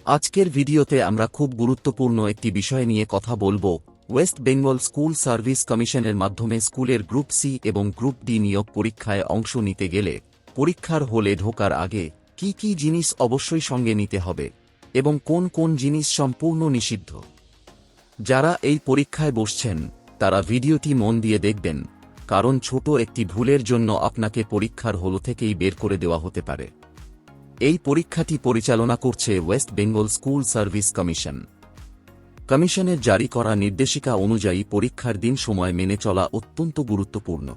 আজকের ভিডিওতে আমরা খুব গুরুত্বপূর্ণ একটি বিষয় নিয়ে কথা বলবো। ওয়েস্ট বেঙ্গল স্কুল সার্ভিস কমিশনের মাধ্যমে স্কুলের গ্রুপ সি এবং গ্রুপ ডি নিয়োগ পরীক্ষায় অংশ নিতে গেলে পরীক্ষার হলে ঢোকার আগে কি কি জিনিস অবশ্যই সঙ্গে নিতে হবে এবং কোন কোন জিনিস সম্পূর্ণ নিষিদ্ধ। যারা এই পরীক্ষায় বসছেন তারা ভিডিওটি মন দিয়ে দেখবেন, কারণ ছোট একটি ভুলের জন্য আপনাকে পরীক্ষার হল থেকেই বের করে দেওয়া হতে পারে। এই পরীক্ষাটি পরিচালনা করছে West Bengal school service commission. কমিশনের জারি করা নির্দেশিকা অনুযায়ী পরীক্ষার দিন সময় মেনে চলা অত্যন্ত গুরুত্বপূর্ণ।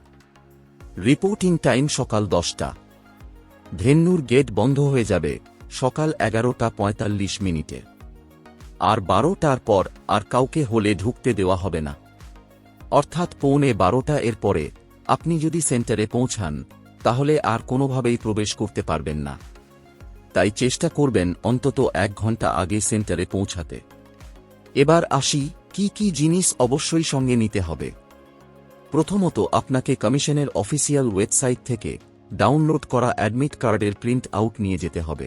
রিপোর্টিং টাইম সকাল 10টা। ভেন্যুর গেট বন্ধ হয়ে যাবে সকাল 11:45। আর 12টার পর আর কাউকে হলে ঢুকতে দেওয়া হবে না, অর্থাৎ 11:15 এর পরে আপনি যদি সেন্টারে পৌঁছান তাহলে আর কোনোভাবেই প্রবেশ করতে পারবেন না। তাই চেষ্টা করবেন অন্তত 1 ঘন্টা আগে সেন্টারে পৌঁছাতে। এবার আসি কি কি জিনিস অবশ্যই সঙ্গে নিতে হবে। প্রথমত, আপনাকে কমিশনের অফিসিয়াল ওয়েবসাইট থেকে ডাউনলোড করা অ্যাডমিট কার্ডের প্রিন্ট আউট নিয়ে যেতে হবে।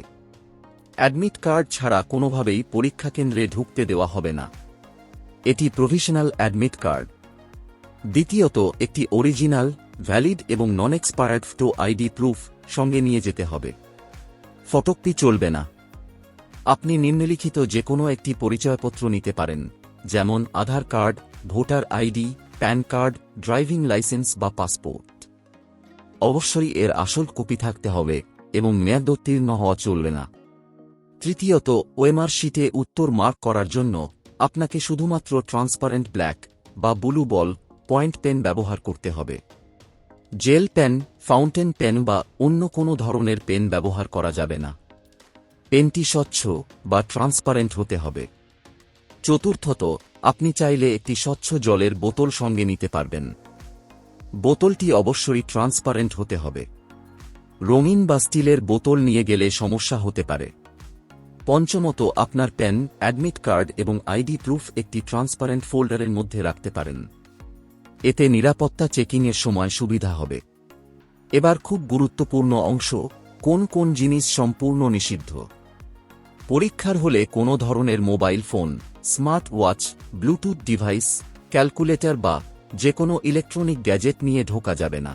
অ্যাডমিট কার্ড ছাড়া কোনোভাবেই পরীক্ষা কেন্দ্রে ঢুকতে দেওয়া হবে না। এটি প্রভিশনাল অ্যাডমিট কার্ড। দ্বিতীয়ত, একটি অরিজিনাল, ভ্যালিড এবং নন এক্সপায়ার্ড ফটো আইডি প্রুফ সঙ্গে নিয়ে যেতে হবে। ফটোকপি চলবে না। আপনি নিম্নলিখিত যে কোনো একটি পরিচয়পত্র নিতে পারেন, যেমন Aadhaar card, voter ID, PAN card, driving licence বা পাসপোর্ট। অবশ্যই এর আসল কপি থাকতে হবে এবং মেয়াদোত্তীর্ণ হওয়া চলবে না। তৃতীয়ত, ওএমআর শিটে উত্তর মার্ক করার জন্য আপনাকে শুধুমাত্র ট্রান্সপারেন্ট ব্ল্যাক বা ব্লু বল পয়েন্ট পেন ব্যবহার করতে হবে। জেল পেন, ফাউন্টেন পেন বা অন্য কোনো ধরনের পেন ব্যবহার করা যাবে না। পেনটি স্বচ্ছ বা ট্রান্সপারেন্ট হতে হবে। চতুর্থত, আপনি চাইলে একটি স্বচ্ছ জলের বোতল সঙ্গে নিতে পারবেন। বোতলটি অবশ্যই ট্রান্সপারেন্ট হতে হবে। রঙিন বা স্টিলের বোতল নিয়ে গেলে সমস্যা হতে পারে। পঞ্চমত, আপনার পেন, অ্যাডমিট কার্ড এবং আইডি প্রুফ একটি ট্রান্সপারেন্ট ফোল্ডারের মধ্যে রাখতে পারেন। এতে নিরাপত্তা চেকিংয়ের সময় সুবিধা হবে। এবার খুব গুরুত্বপূর্ণ অংশ, কোন কোন জিনিস সম্পূর্ণ নিষিদ্ধ। পরীক্ষার হলে কোনো ধরনের mobile phone, smart watch, Bluetooth device, calculator বা যে কোনো ইলেকট্রনিক গ্যাজেট নিয়ে ঢোকা যাবে না।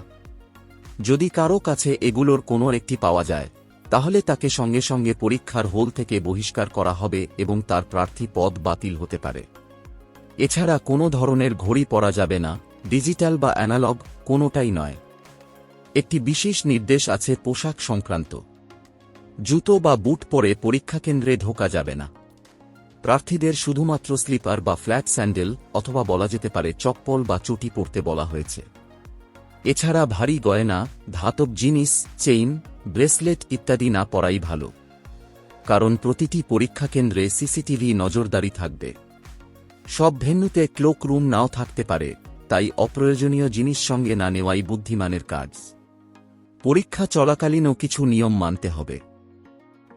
যদি কারো কাছে এগুলোর কোনো একটি পাওয়া যায় তাহলে তাকে সঙ্গে সঙ্গে পরীক্ষার হল থেকে বহিষ্কার করা হবে এবং তার প্রার্থী পদ বাতিল হতে পারে। এছাড়া কোনো ধরনের ঘড়ি পরা যাবে না, ডিজিটাল বা অ্যানালগ কোনোটাই নয়। একটি বিশেষ নির্দেশ আছে পোশাক সংক্রান্ত। জুতো বা বুট পরে পরীক্ষা কেন্দ্রে ঢোকা যাবে না। প্রার্থীদের শুধুমাত্র স্লিপার বা ফ্ল্যাট স্যান্ডেল অথবা বলা যেতে পারে চপ্পল বা চটি পরতে বলা হয়েছে। এছাড়া ভারী গয়না, ধাতব জিনিস, চেইন, ব্রেসলেট ইত্যাদি না পরাই ভালো, কারণ প্রতিটি পরীক্ষা কেন্দ্রে সিসিটিভি নজরদারি থাকবে। সব ভেন্যুতে ক্লোক রুম নাও থাকতে পারে, তাই অপ্রয়োজনীয় জিনিস সঙ্গে না নেওয়াই বুদ্ধিমানের কাজ। পরীক্ষা চলাকালীনও কিছু নিয়ম মানতে হবে।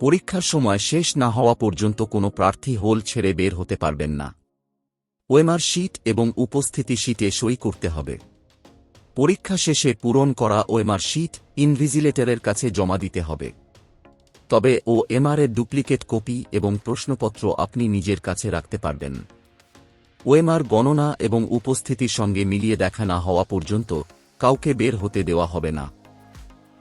পরীক্ষার সময় শেষ না হওয়া পর্যন্ত কোনো প্রার্থী হোল ছেড়ে বের হতে পারবেন না। ওএমআর শিট এবং উপস্থিতি শিটে সই করতে হবে। পরীক্ষা শেষে পূরণ করা ওএমআর শিট ইনভিজিলেটরের কাছে জমা দিতে হবে। তবে ওএমআর এর ডুপ্লিকেট কপি এবং প্রশ্নপত্র আপনি নিজের কাছে রাখতে পারবেন। ওএমআর গণনা এবং উপস্থিতির সঙ্গে মিলিয়ে দেখা না হওয়া পর্যন্ত কাউকে বের হতে দেওয়া হবে না।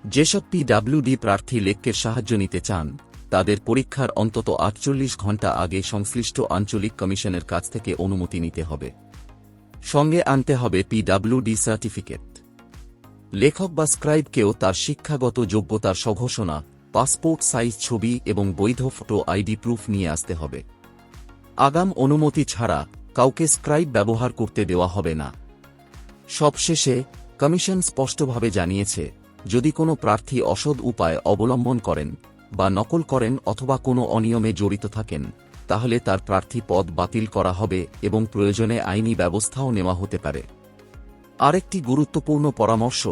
যেসব পিডব্লিউডি প্রার্থী লেখকের সাহায্য নিতে চান তাদের পরীক্ষার অন্তত 48 ঘণ্টা আগে সংশ্লিষ্ট আঞ্চলিক কমিশনের কাছ থেকে অনুমতি নিতে হবে। সঙ্গে আনতে হবে পিডব্লিউডি সার্টিফিকেট। লেখক বা স্ক্রাইবকেও তার শিক্ষাগত যোগ্যতার সঘোষণা, পাসপোর্ট সাইজ ছবি এবং বৈধ ফটো আইডি প্রুফ নিয়ে আসতে হবে। আগাম অনুমতি ছাড়া কাউকে স্ক্রাইব ব্যবহার করতে দেওয়া হবে না। সবশেষে, কমিশন স্পষ্টভাবে জানিয়েছে, যদি কোনো প্রার্থী অসৎ উপায় অবলম্বন করেন বা নকল করেন অথবা কোনো অনিয়মে জড়িত থাকেন তাহলে তার প্রার্থী পদ বাতিল করা হবে এবং প্রয়োজনে আইনি ব্যবস্থাও নেওয়া হতে পারে। আরেকটি গুরুত্বপূর্ণ পরামর্শ,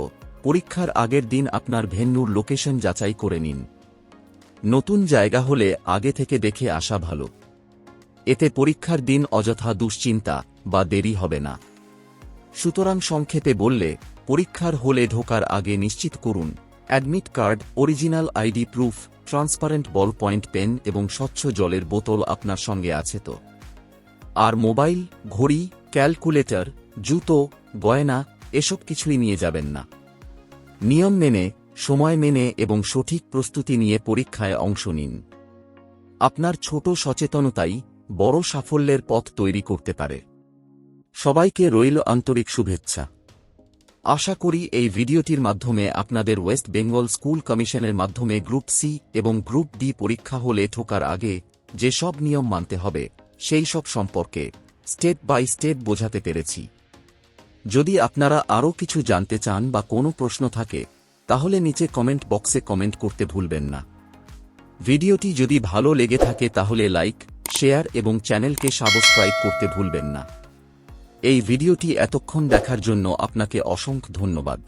পরীক্ষার আগের দিন আপনার ভেন্যুর লোকেশন যাচাই করে নিন। নতুন জায়গা হলে আগে থেকে দেখে আসা ভালো। এতে পরীক্ষার দিন অযথা দুশ্চিন্তা বা দেরি হবে না। সুতরাং সংক্ষেপে বললে, পরীক্ষার হলে ঢোকার আগে নিশ্চিত করুন admit card, original ID proof, transparent ball point pen এবং স্বচ্ছ জলের বোতল আপনার সঙ্গে আছে তো? আর মোবাইল, ঘড়ি, ক্যালকুলেটর, জুতো, গয়না এসব কিছুই নিয়ে যাবেন না। নিয়ম মেনে, সময় মেনে এবং সঠিক প্রস্তুতি নিয়ে পরীক্ষায় অংশ নিন। আপনার ছোট সচেতনতাই বড় সাফল্যের পথ তৈরি করতে পারে। সবাইকে রইল আন্তরিক শুভেচ্ছা। আশা করি এই ভিডিওটির মাধ্যমে আপনাদের ওয়েস্ট বেঙ্গল স্কুল কমিশনের মাধ্যমে গ্রুপ সি এবং গ্রুপ ডি পরীক্ষা হলে ঢোকার আগে যে সব নিয়ম মানতে হবে সেই সব সম্পর্কে স্টেপ বাই স্টেপ বোঝাতে পেরেছি। যদি আপনারা আরও কিছু জানতে চান বা কোনো প্রশ্ন থাকে তাহলে নিচে কমেন্ট বক্সে কমেন্ট করতে ভুলবেন না। ভিডিওটি যদি ভালো লেগে থাকে তাহলে লাইক, শেয়ার এবং চ্যানেলকে সাবস্ক্রাইব করতে ভুলবেন না। এই ভিডিওটি এতক্ষণ দেখার জন্য আপনাকে অসংখ্য ধন্যবাদ।